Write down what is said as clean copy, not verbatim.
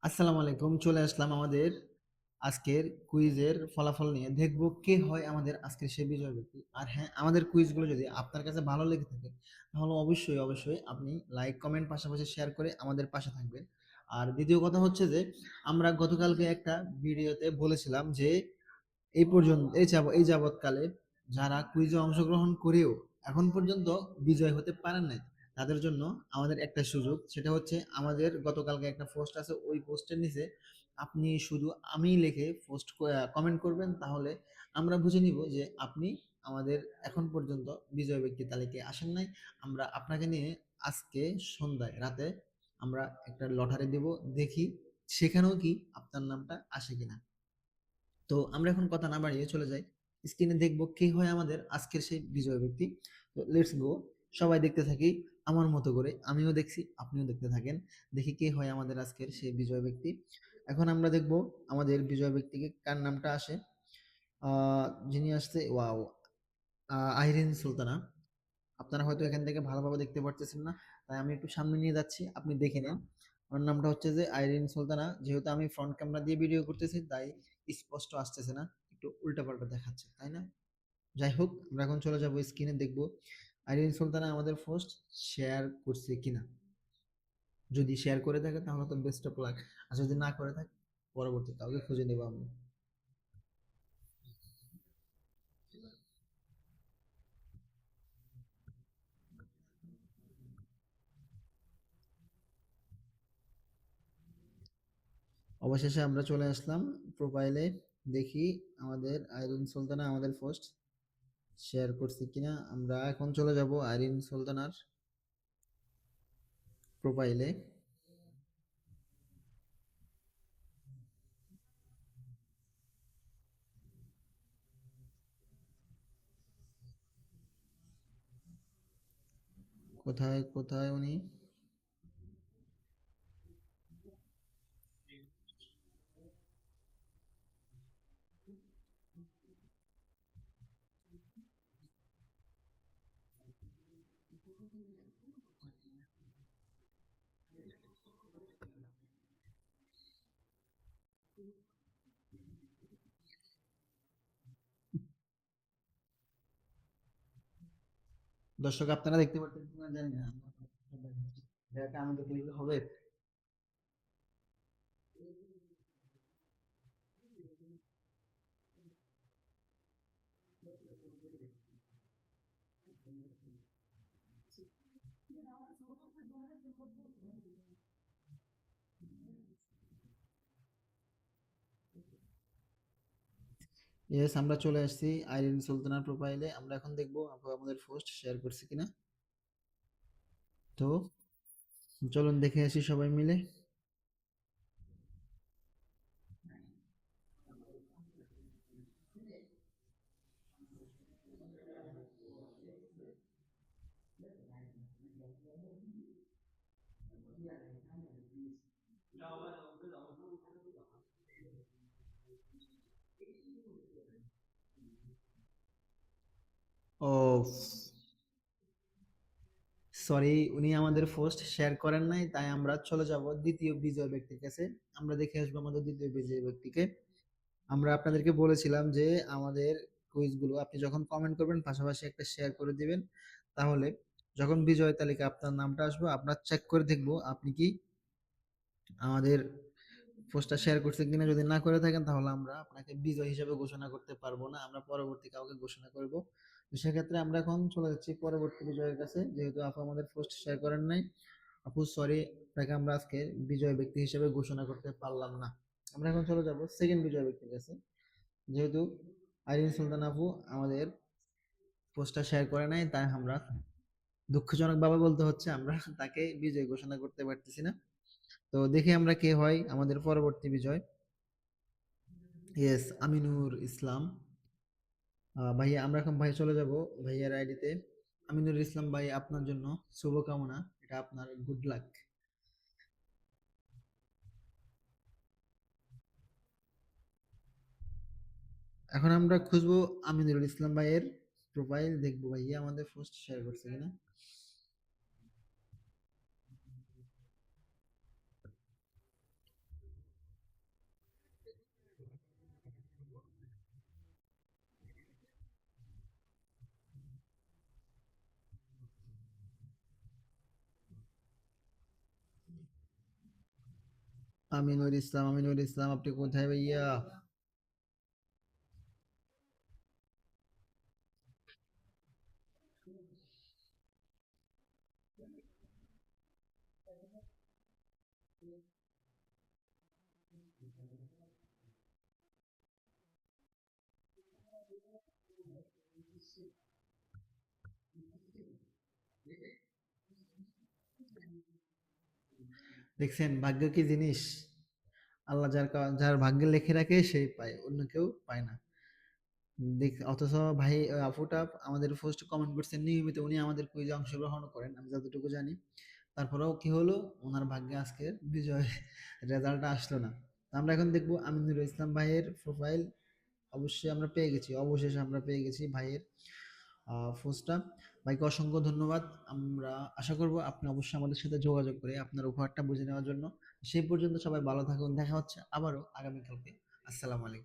আসসালামু আলাইকুম। চলে আসলাম আমাদের আজকের কুইজের ফলাফল নিয়ে। দেখব কে হয় আমাদের আজকের সেই বিজয় ব্যক্তি। আর হ্যাঁ, আমাদের কুইজগুলো যদি আপনার কাছে ভালো লেগে থাকে, তাহলে অবশ্যই আপনি লাইক, কমেন্ট পাশাপাশি শেয়ার করে আমাদের পাশে থাকবেন। আর দ্বিতীয় কথা হচ্ছে যে, আমরা গতকালকে একটা ভিডিওতে বলেছিলাম যে এই পর্যন্ত এই যাবৎকালে যারা কুইজে অংশগ্রহণ করেও এখন পর্যন্ত বিজয় হতে পারেন নাই, তাদের জন্য আমাদের একটা সুযোগ। সেটা হচ্ছে আমাদের গতকালকে একটা পোস্ট আছে, ওই পোস্টের নিচে আপনি শুধু আমি লিখে কমেন্ট করবেন, তাহলে আমরা বুঝে নিব যে আপনি আমাদের এখন পর্যন্ত বিজয় ব্যক্তি তালিকায় আসেন নাই। আমরা আপনাকে নিয়ে আজকে সন্ধ্যায় রাতে আমরা একটা লটারি দেব, দেখি সেখানেও কি আপনার নামটা আসে কিনা। তো আমরা এখন কথা না বাড়িয়ে চলে যাই স্ক্রিনে, দেখবো কে হয় আমাদের আজকের সেই বিজয় ব্যক্তি। তো লেটস গো, সবাই দেখতে থাকি আমার মতো করে, আমিও দেখছি আপনিও দেখতে থাকেন, দেখি কে হয় আমাদের আজকের সেই বিজয় ব্যক্তি। এখন আমরা দেখব আমাদের বিজয় ব্যক্তিকে কার নামটা আসে। যিনি আসছে, ওয়াও, আইরিন সুলতানা। আপনারা হয়তো এখান থেকে ভালোভাবে দেখতে পারতেছেন না, তাই আমি একটু সামনে নিয়ে যাচ্ছি, আপনি দেখে নেন। আমার নামটা হচ্ছে যে আইরিন সুলতানা। যেহেতু আমি ফ্রন্ট ক্যামেরা দিয়ে ভিডিও করতেছি, তাই স্পষ্ট আসতেছে না, একটু উল্টাপাল্টা দেখাচ্ছে, তাই না? যাই হোক, আমরা এখন চলে যাবো স্ক্রিনে, দেখবো আইরিন সুলতানা আমাদের পোস্ট শেয়ার করছে কিনা। যদি শেয়ার করে থাকে তাহলে তো বেস্ট অফ লাক, আর যদি না করে থাকে পরবর্তী কাউকে খুঁজে নেবো আমরা। অবশেষে আমরা চলে আসলাম প্রোফাইলে, দেখি আমাদের আইরিন সুলতানা আমাদের পোস্ট শেয়ার করছি কিনা। আমরা এখন চলে যাব আইরিন সুলতানার প্রোফাইলে। কোথায় কোথায় উনি? দর্শক আপনারা দেখতে পাচ্ছেন কিনা জানি না, এটা আমি দেখলে কি হবে? ইয়েস, আমরা চলে আসছি আইরিন সুলতানার প্রোফাইলে। আমরা এখন দেখবো আপু আমাদের পোস্ট শেয়ার করছে কিনা। তো চলুন দেখে আসি সবাই মিলে। ও, সরি, উনি আমাদের পোস্ট শেয়ার করেন নাই, তাই আমরা চলে যাব দ্বিতীয় বিজয় ব্যক্তির কাছে। আমরা দেখে আসবো আমাদের দ্বিতীয় বিজয় ব্যক্তিকে। আমরা আপনাদেরকে বলেছিলাম যে আমাদের কুইজগুলো আপনি যখন কমেন্ট করবেন পাশাপাশি একটা শেয়ার করে দিবেন, তাহলে যখন বিজয় তালিকা আপনার নামটা আসবে আমরা চেক করে দেখব আপনি কি আমাদের পোস্টটা শেয়ার করছেন কিনা। যদি না করে থাকেন তাহলে আমরা আপনাকে বিজয় হিসেবে ঘোষণা করতে পারবো না, আমরা পরবর্তী কাউকে ঘোষণা করব। তো সেক্ষেত্রে আমরা এখন চলে যাচ্ছি পরবর্তী বিজয়ের কাছে, যেহেতু আপু আমাদের পোস্ট শেয়ার করেন নাই। আপু সরি, আপনাকে আমরা আজকে বিজয় ব্যক্তি হিসেবে ঘোষণা করতে পারলাম না। আমরা এখন চলে যাব সেকেন্ড বিজয় ব্যক্তির কাছে। যেহেতু আইরিন সুলতান আপু আমাদের পোস্টটা শেয়ার করে নাই, তাই আমরা দুঃখজনক ভাবে বলতে হচ্ছে আমরা তাকে বিজয় ঘোষণা করতে পারতেছি না। তো দেখি আমরা কে হয় আমাদের পরবর্তী বিজয়। ইয়েস, আমিনুর ইসলাম। ভাইয়া, আমরা এখন ভাই চলে যাব ভাইয়ার আইডিতে। আমিনুর ইসলাম ভাই, আপনার জন্য শুভকামনা, এটা আপনার গুড লাক। এখন আমরা খুঁজবো আমিনুল ইসলাম ভাইয়ের প্রোফাইল, দেখবো ভাইয়া আমাদের পোস্ট শেয়ার করছে কিনা। আমিনুর ইসলাম, আপনি কোথায় ভাইয়া? দেখছেন ভাগ্য কি জিনিস? আল্লাহ যার ভাগ্যে লিখে রাখে সেই পায়, অন্য কেউ পায় না। দেখ, অথচ ভাই ওই আপুটা আমাদের পোস্ট কমেন্ট করছেন নিয়মিত, উনি আমাদের কুইজে অংশগ্রহণ করেন আমি যতটুকু জানি। তারপরেও কি হলো, ওনার ভাগ্যে আজকে বিজয় রেজাল্টটা আসলো না। তো আমরা এখন দেখবো আমিনুর ইসলাম ভাইয়ের প্রোফাইল। অবশ্যই আমরা পেয়ে গেছি, অবশেষে আমরা পেয়ে গেছি ভাইয়ের পোস্টটা। ভাইকে অসংখ্য ধন্যবাদ। আমরা আশা করব আপনি অবশ্যই আমাদের সাথে যোগাযোগ করে আপনার উপহারটা বুঝে নেওয়ার জন্য। সেই পর্যন্ত সবাই ভালো থাকুন, দেখা হচ্ছে আবারও আগামীকালকে। আসসালামু আলাইকুম।